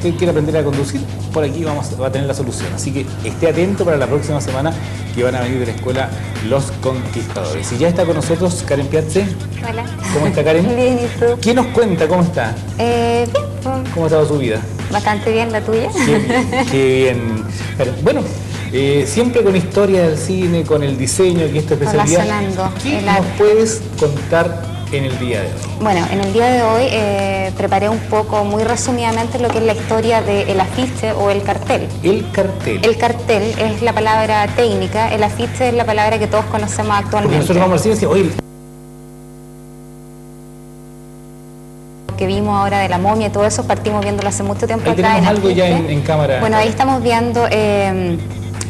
usted quiere aprender a conducir, por aquí va a tener la solución. Así que esté atento para la próxima semana que van a venir de la escuela Los Conquistadores. Y ya está con nosotros Karen Piazze. Hola. ¿Cómo está, Karen? Bien, ¿y tú? ¿Qué nos cuenta? ¿Cómo está? Bien. ¿Cómo ha estado su vida? Bastante bien, ¿la tuya? Qué bien. Bueno, siempre con historia del cine, con el diseño, que esta especialidad. Relacionando ¿Qué el nos arte. puedes contar en el día de hoy? Bueno, en el día de hoy preparé un poco, muy resumidamente, lo que es la historia del afiche o el cartel. El cartel. El cartel es la palabra técnica, el afiche es la palabra que todos conocemos Porque actualmente. nosotros vamos al cine y decimos, oye, Que vimos ahora de la momia y todo eso, partimos viéndolo hace mucho tiempo ahí acá tenemos en algo ya afiche. en cámara. Bueno, ahí estamos viendo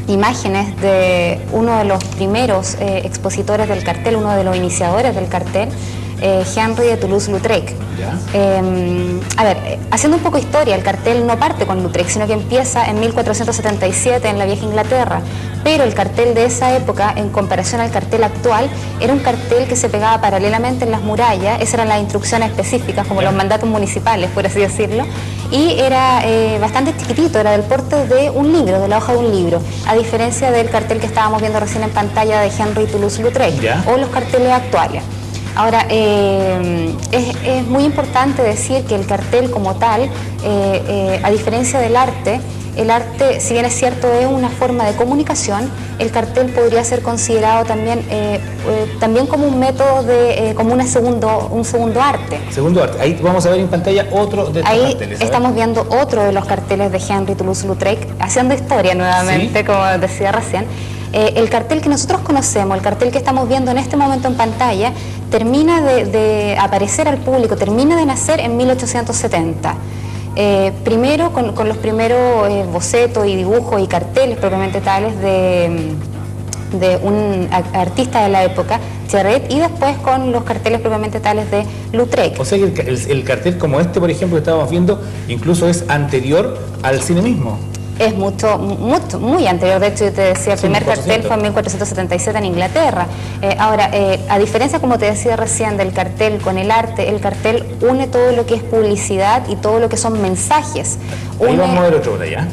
imágenes de uno de los primeros expositores del cartel, uno de los iniciadores del cartel, Henry de Toulouse-Lautrec. ¿Ya? A ver, haciendo un poco de historia, el cartel no parte con Lautrec, sino que empieza en 1477 en la vieja Inglaterra, pero el cartel de esa época, en comparación al cartel actual, era un cartel que se pegaba paralelamente en las murallas, esas eran las instrucciones específicas, como los mandatos municipales, por así decirlo, y era bastante chiquitito, era del porte de un libro, de la hoja de un libro, a diferencia del cartel que estábamos viendo recién en pantalla de Henry Toulouse-Lautrec, ¿Ya? o los carteles actuales. Ahora, es muy importante decir que el cartel como tal, a diferencia del arte, el arte, si bien es cierto, es una forma de comunicación, el cartel podría ser considerado también, también como un método de, como un segundo arte. Segundo arte. Ahí vamos a ver en pantalla otro de estos Ahí carteles. estamos viendo otro de los carteles de Henry Toulouse-Lautrec, haciendo historia nuevamente, ¿Sí? como decía recién. El cartel que nosotros conocemos, el cartel que estamos viendo en este momento en pantalla, termina de aparecer al público, termina de nacer en 1870. Primero con los primeros bocetos y dibujos y carteles propiamente tales de un artista de la época, Charret, y después con los carteles propiamente tales de Lautrec. O sea que el cartel como este, por ejemplo, que estábamos viendo, incluso es anterior al cine mismo. Es muy anterior. De hecho, yo te decía, el Sí, primer 1400. cartel fue en 1477 en Inglaterra. Ahora, a diferencia, como te decía recién, del cartel con el arte, el cartel une todo lo que es publicidad y todo lo que son mensajes. Ahí Une vamos a ver otro por allá.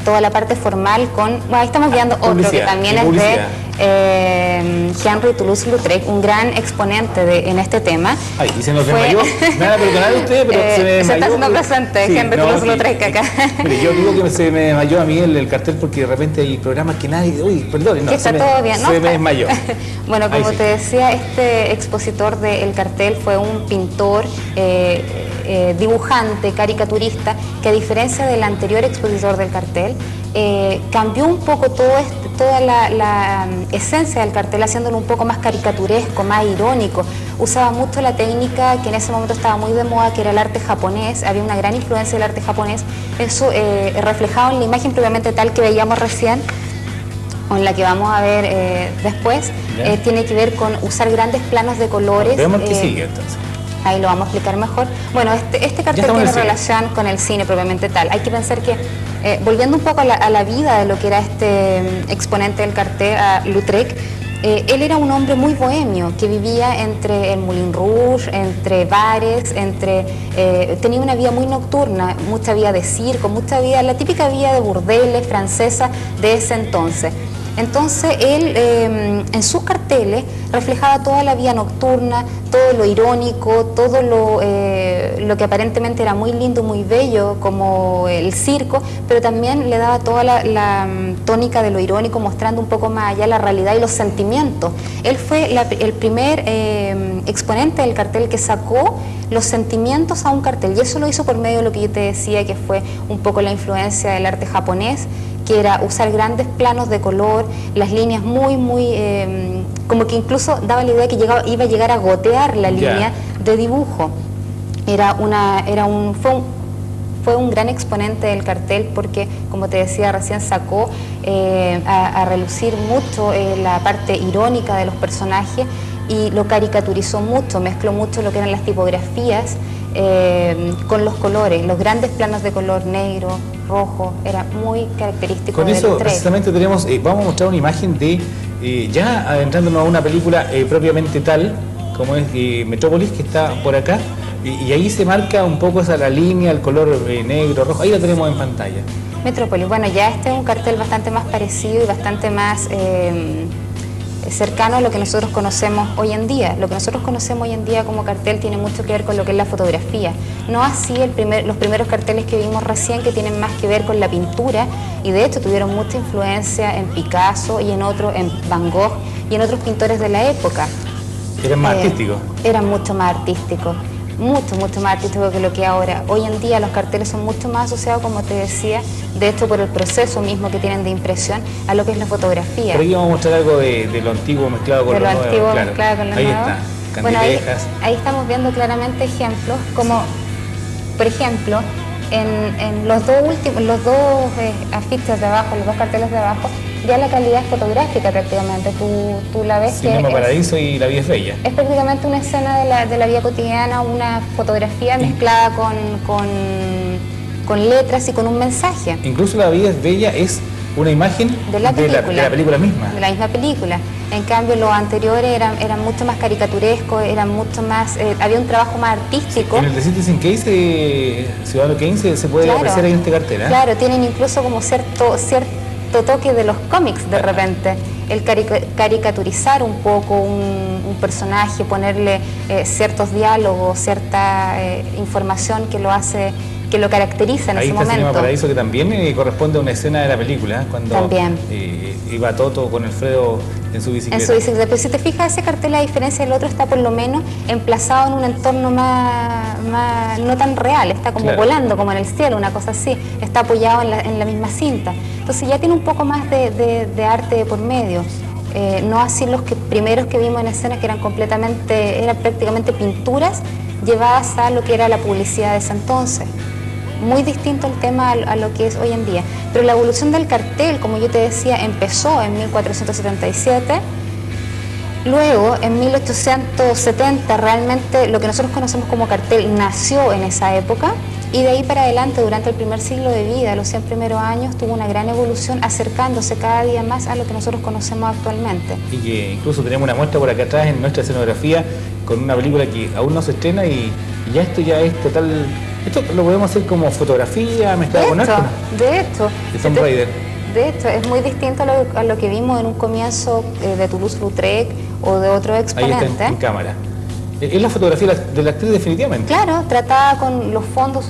toda la parte formal con... Bueno, ahí estamos viendo otro que Publicidad, también ¿qué es publicidad? de Henry Toulouse-Lautrec, un gran exponente en este tema. Ay, y se nos Fue- desmayó. Nada personal de usted, pero se me desmayó. se está haciendo presente Henry Toulouse-Lautrec acá. Mire, yo digo que se me desmayó a mí el cartel porque de repente hay programas que nadie... Uy, perdón, no, Que está todo bien, ¿no? Se me desmayó. Bueno, Ahí como sí. te decía, este expositor del cartel fue un pintor, dibujante, caricaturista, que a diferencia del anterior expositor del cartel, cambió un poco toda la esencia del cartel, haciéndolo un poco más caricaturesco, más irónico. Usaba mucho la técnica que en ese momento estaba muy de moda, que era el arte japonés. Había una gran influencia del arte japonés. Eso reflejado en la imagen propiamente tal que veíamos recién, o en la que vamos a ver después, Ya. tiene que ver con usar grandes planos de colores. Veamos qué sigue entonces. Ahí lo vamos a explicar mejor. Bueno, este cartel estamos en tiene el cine. relación con el cine propiamente tal. Hay que pensar que, volviendo un poco a la vida de lo que era este exponente del cartel, a Lautrec, él era un hombre muy bohemio, que vivía entre el Moulin Rouge, entre bares, tenía una vida muy nocturna, mucha vida de circo, mucha vida, la típica vida de burdeles francesa de ese entonces. Entonces él en sus carteles reflejaba toda la vida nocturna, todo lo irónico, todo lo que aparentemente era muy lindo, muy bello, como el circo, pero también le daba toda la tónica de lo irónico, mostrando un poco más allá la realidad y los sentimientos. Él fue el primer exponente del cartel que sacó los sentimientos a un cartel, y eso lo hizo por medio de lo que yo te decía, que fue un poco la influencia del arte japonés, que era usar grandes planos de color, las líneas muy, como que incluso daba la idea que iba a llegar a gotear la línea de dibujo. Fue un gran exponente del cartel porque, como te decía recién, sacó a relucir mucho la parte irónica de los personajes y lo caricaturizó mucho, mezcló mucho lo que eran las tipografías con los colores, los grandes planos de color negro, rojo, era muy característico Con del eso Lautrec. precisamente tenemos, vamos a mostrar una imagen de, ya adentrándonos a una película propiamente tal, como es Metrópolis, que está por acá, Y ahí se marca un poco esa la línea, el color negro, rojo, ahí lo tenemos en pantalla. Metrópolis, bueno, ya este es un cartel bastante más parecido y bastante más cercano a lo que nosotros conocemos hoy en día. Lo que nosotros conocemos hoy en día como cartel tiene mucho que ver con lo que es la fotografía. No así los primeros carteles que vimos recién, que tienen más que ver con la pintura, y de hecho tuvieron mucha influencia en Picasso y en Van Gogh y en otros pintores de la época. ¿Eran más artísticos? Eran mucho más artísticos. Mucho más artístico que lo que ahora. Hoy en día los carteles son mucho más asociados, como te decía, de hecho por el proceso mismo que tienen de impresión, a lo que es la fotografía. Por aquí vamos a mostrar algo de lo antiguo mezclado con lo nuevo. Antiguo claro. Mezclado con lo ahí nuevo. Está, bueno, candilejas. ahí estamos viendo claramente ejemplos, como por ejemplo, en los dos afiches de abajo, los dos carteles de abajo, ya la calidad es fotográfica prácticamente, tú la ves. Cinema Paradiso y La Vida es Bella. Es prácticamente una escena de la vida cotidiana, una fotografía mezclada con letras y con un mensaje. Incluso La Vida es Bella es una imagen de la película misma. De la misma película. En cambio, los anteriores eran mucho más caricaturescos, eran mucho más, había un trabajo más artístico. En el de Citizen Kane, Ciudadano Kane, se puede apreciar ahí en este cartel. Claro, tienen incluso como cierto toque de los cómics de repente. El caricaturizar un poco un personaje, ponerle ciertos diálogos, cierta información que lo caracteriza en ese momento. Ahí está Cinema Paradiso, que también corresponde a una escena de la película, cuando iba Toto con Alfredo en su bicicleta. En su bicicleta, pero si te fijas, ese cartel, a diferencia del otro, está por lo menos emplazado en un entorno más no tan real, está como volando, como en el cielo, una cosa así, está apoyado en la misma cinta. Entonces ya tiene un poco más de arte por medio. No así los primeros que vimos en escenas, que eran prácticamente pinturas llevadas a lo que era la publicidad de ese entonces. Muy distinto el tema a lo que es hoy en día. Pero la evolución del cartel, como yo te decía, empezó en 1477. Luego, en 1870, realmente lo que nosotros conocemos como cartel nació en esa época. Y de ahí para adelante, durante el primer siglo de vida, los 100 primeros años, tuvo una gran evolución, acercándose cada día más a lo que nosotros conocemos actualmente. Y que incluso tenemos una muestra por acá atrás en nuestra escenografía, con una película que aún no se estrena y esto ya es total. Esto lo podemos hacer como fotografía mezclada con arte. De hecho. De Tomb Raider. De hecho, es muy distinto a lo que vimos en un comienzo de Toulouse-Lautrec o de otro exponente. Ahí está en cámara. Es la fotografía de la actriz definitivamente. Claro, tratada con los fondos,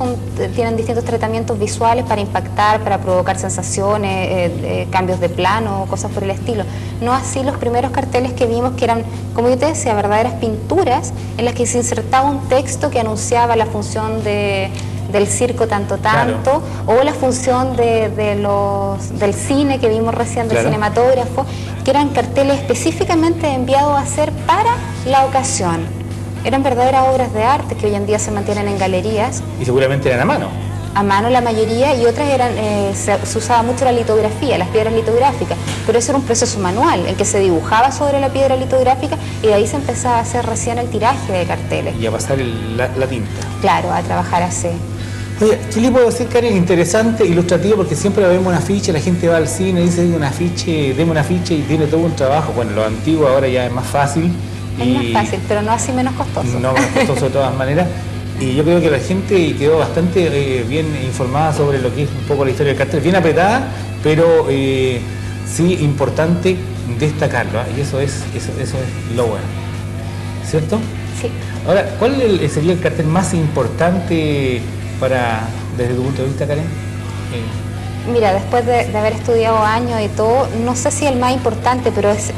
tienen distintos tratamientos visuales para impactar, para provocar sensaciones, cambios de plano, cosas por el estilo. No así los primeros carteles que vimos, que eran, como yo te decía, verdaderas pinturas en las que se insertaba un texto que anunciaba la función del circo tanto, o la función del cine que vimos recién, del cinematógrafo, que eran carteles específicamente enviados a hacer para la ocasión. Eran verdaderas obras de arte que hoy en día se mantienen en galerías. Y seguramente eran a mano. A mano la mayoría, y otras se usaba mucho la litografía, las piedras litográficas, pero eso era un proceso manual, el que se dibujaba sobre la piedra litográfica y de ahí se empezaba a hacer recién el tiraje de carteles. Y a pasar la tinta. Claro, a trabajar así. Oye, ¿qué le puedo decir, Karen? Interesante, ilustrativo, porque siempre vemos un afiche, la gente va al cine, dice deme un afiche y tiene todo un trabajo. Bueno, lo antiguo ahora ya es más fácil. Es más fácil, pero no así menos costoso. No menos costoso de todas maneras. Y yo creo que la gente quedó bastante bien informada sobre lo que es un poco la historia del cartel, bien apretada, pero sí importante destacarlo, ¿eh? Y eso es lo bueno, ¿cierto? Sí. Ahora, ¿cuál sería el cartel más importante desde tu punto de vista, Karen? Mira, después de haber estudiado años y todo, no sé si el más importante, pero es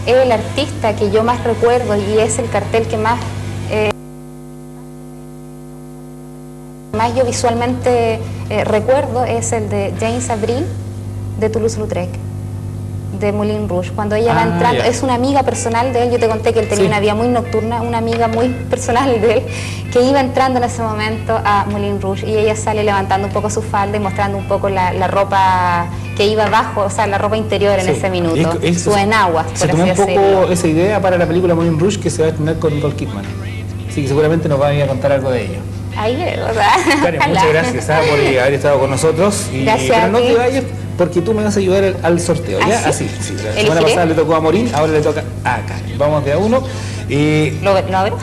el artista que yo más recuerdo y es el cartel que más yo visualmente recuerdo, es el de James Avril de Toulouse-Lautrec, de Moulin Rouge. Cuando ella va entrando, es una amiga personal de él. Yo te conté que él tenía una vida muy nocturna, una amiga muy personal de él, que iba entrando en ese momento a Moulin Rouge, y ella sale levantando un poco su falda y mostrando un poco la ropa que iba abajo, o sea, la ropa interior en ese minuto, su enaguas, por así decirlo. Se tomó un poco esa idea para la película Moulin Rouge, que se va a estrenar con Nicole Kidman. Así que seguramente nos va a venir a contar algo de ello. Ahí veo, ¿verdad? Karen, muchas gracias por haber estado con nosotros. Pero no te vayas, porque tú me vas a ayudar al sorteo, ¿ya? Así, sí. La semana pasada le tocó a Morín, ahora le toca a Karen. Vamos de a uno. ¿Lo abro?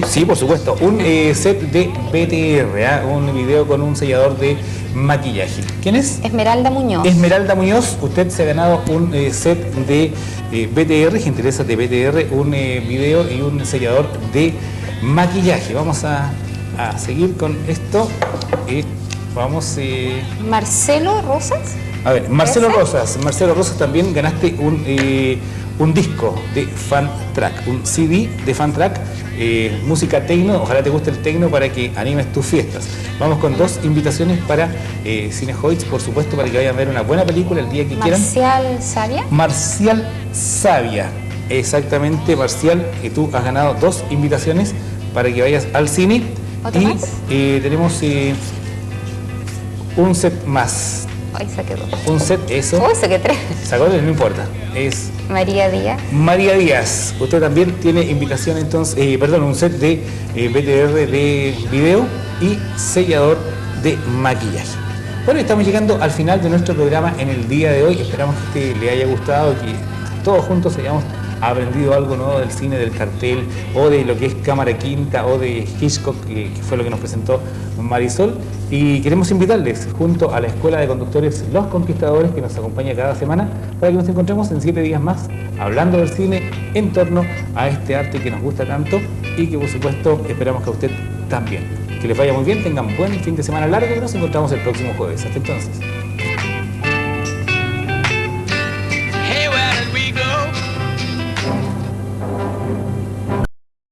Sí, por supuesto, un set de BTR, un video con un sellador de maquillaje. ¿Quién es? Esmeralda Muñoz. Esmeralda Muñoz, usted se ha ganado un set de BTR, gentileza de BTR, un video y un sellador de maquillaje. Vamos a seguir con esto. Vamos. Marcelo Rosas. A ver, Marcelo Rosas, también ganaste un disco de Fan Track, un CD de Fan Track, música tecno. Ojalá te guste el tecno para que animes tus fiestas. Vamos con 2 invitaciones para Cinehoids, por supuesto, para que vayan a ver una buena película el día que quieran. Marcial Savia. Marcial Savia, exactamente, Marcial, tú has ganado 2 invitaciones para que vayas al cine. ¿Otro más? Tenemos un set más. Hoy saqué 2. Un set, eso. Hoy saqué 3. Sacó, no importa. Es María Díaz. María Díaz. Usted también tiene invitación entonces, un set de BTR de video y sellador de maquillaje. Bueno, estamos llegando al final de nuestro programa en el día de hoy. Esperamos que le haya gustado, que todos juntos hayamos aprendido algo nuevo del cine, del cartel, o de lo que es Cámara Quinta, o de Hitchcock, que fue lo que nos presentó Marisol. Y queremos invitarles junto a la Escuela de Conductores Los Conquistadores, que nos acompaña cada semana, para que nos encontremos en 7 días más hablando del cine en torno a este arte que nos gusta tanto y que por supuesto esperamos que a usted también. Que les vaya muy bien, tengan buen fin de semana largo y nos encontramos el próximo jueves. Hasta entonces.